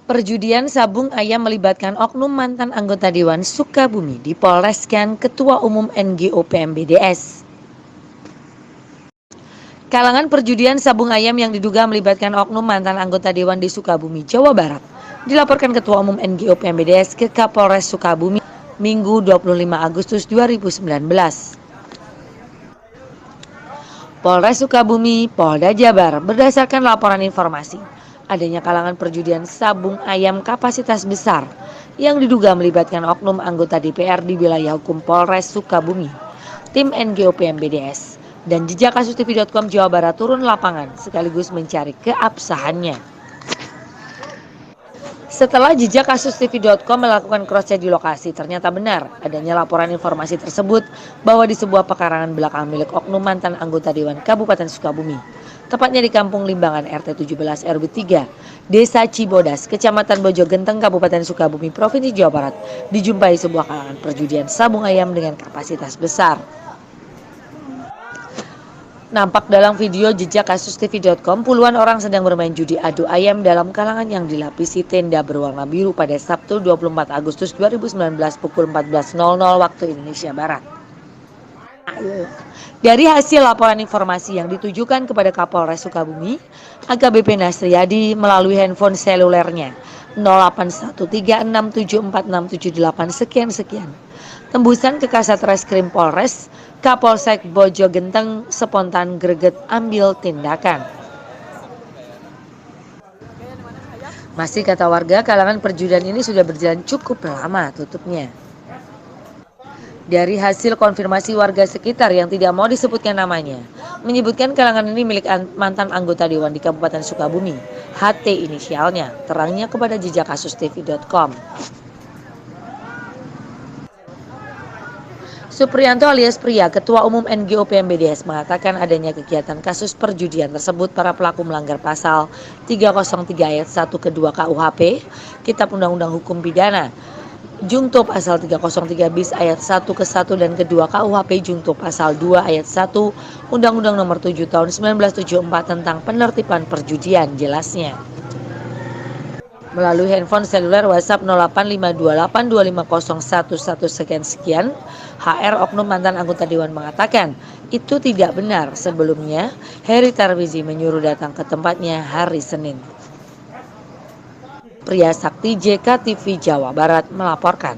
Perjudian sabung ayam melibatkan oknum mantan anggota Dewan Sukabumi dipolreskan Ketua Umum NGO PMBDS. Kalangan perjudian sabung ayam yang diduga melibatkan oknum mantan anggota Dewan di Sukabumi, Jawa Barat, dilaporkan Ketua Umum NGO PMBDS ke Kapolres Sukabumi Minggu 25 Agustus 2019. Polres Sukabumi, Polda Jabar berdasarkan laporan informasi adanya kalangan perjudian sabung ayam kapasitas besar yang diduga melibatkan oknum anggota DPR di wilayah hukum Polres Sukabumi. Tim NGO PMBDS dan jejak kasus TV.com Jawa Barat turun lapangan sekaligus mencari keabsahannya. Setelah jejak kasus TV.com melakukan cross-check di lokasi, ternyata benar adanya laporan informasi tersebut bahwa di sebuah pekarangan belakang milik oknum mantan anggota Dewan Kabupaten Sukabumi, tepatnya di Kampung Limbangan RT 17 RW 3, Desa Cibodas, Kecamatan Bojogenteng, Kabupaten Sukabumi, Provinsi Jawa Barat, dijumpai sebuah kalangan perjudian sabung ayam dengan kapasitas besar. Nampak dalam video jejak kasus TV.com, puluhan orang sedang bermain judi adu ayam dalam kalangan yang dilapisi tenda berwarna biru pada Sabtu 24 Agustus 2019 pukul 14.00 waktu Indonesia Barat. Dari hasil laporan informasi yang ditujukan kepada Kapolres Sukabumi, AKBP Nasriyadi melalui handphone selulernya 0813674678 sekian. Tembusan ke Kasat Reskrim Polres, Kapolsek Bojogenteng spontan greget ambil tindakan. Masih kata warga, kalangan perjudian ini sudah berjalan cukup lama tutupnya. Dari hasil konfirmasi warga sekitar yang tidak mau disebutkan namanya, menyebutkan kalangan ini milik mantan anggota Dewan di Kabupaten Sukabumi, HT inisialnya, terangnya kepada jejak kasus TV.com. Supriyanto alias Pria, Ketua Umum NGO PMBDS mengatakan adanya kegiatan kasus perjudian tersebut para pelaku melanggar pasal 303 ayat 1 ke-2 KUHP, Kitab Undang-Undang Hukum Pidana, Jungto pasal 303 bis ayat 1 ke-1 dan ke-2 KUHP Jungto pasal 2 ayat 1 Undang-Undang Nomor 7 Tahun 1974 tentang penertiban perjudian, jelasnya. Melalui handphone seluler WhatsApp 0852825011 sekian, HR oknum mantan anggota Dewan mengatakan itu tidak benar. Sebelumnya, Heri Tarmizi menyuruh datang ke tempatnya hari Senin. Pria Sakti JKTV Jawa Barat melaporkan.